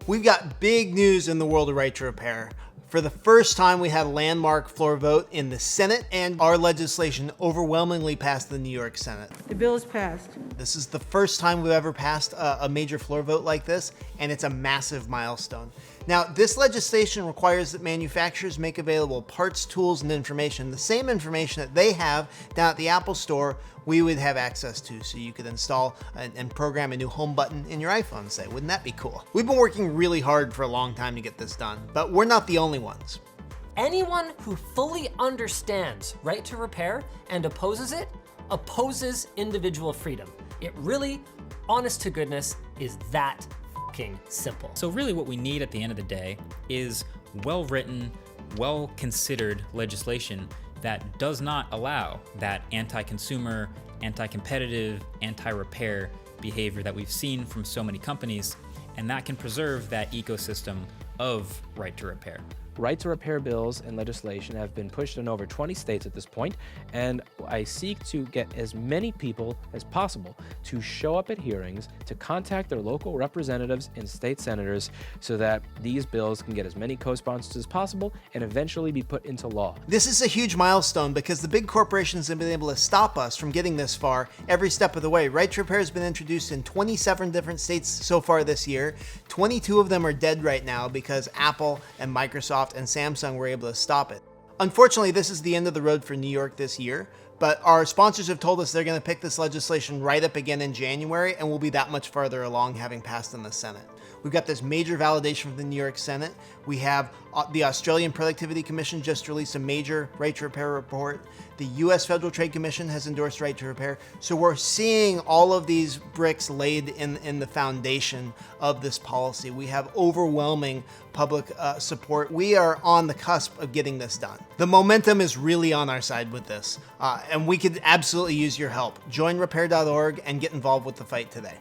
We've got big news in the world of right to repair. For the first time, we had a landmark floor vote in the Senate, and our legislation overwhelmingly passed the New York Senate. The bill is passed. This is the first time we've ever passed a major floor vote like this, and it's a massive milestone. Now, this legislation requires that manufacturers make available parts, tools, and information, the same information that they have down at the Apple Store, we would have access to, so you could install and program a new home button in your iPhone, say. Wouldn't that be cool? We've been working really hard for a long time to get this done, but we're not the only ones. Anyone who fully understands right to repair and opposes it, opposes individual freedom. It really, honest to goodness, is that fucking simple. So really what we need at the end of the day is well-written, well-considered legislation that does not allow that anti-consumer, anti-competitive, anti-repair behavior that we've seen from so many companies, and that can preserve that ecosystem of right to repair. Right to repair bills and legislation have been pushed in over 20 states at this point, and I seek to get as many people as possible to show up at hearings, to contact their local representatives and state senators so that these bills can get as many co-sponsors as possible and eventually be put into law. This is a huge milestone because the big corporations have been able to stop us from getting this far every step of the way. Right to repair has been introduced in 27 different states so far this year. 22 of them are dead right now because Apple and Microsoft and Samsung were able to stop it. Unfortunately, this is the end of the road for New York this year, but our sponsors have told us they're going to pick this legislation right up again in January, and we'll be that much farther along having passed in the Senate. We've got this major validation from the New York Senate. We have the Australian Productivity Commission just released a major right to repair report. The US Federal Trade Commission has endorsed right to repair. So we're seeing all of these bricks laid in the foundation of this policy. We have overwhelming public support. We are on the cusp of getting this done. The momentum is really on our side with this, and we could absolutely use your help. Join repair.org and get involved with the fight today.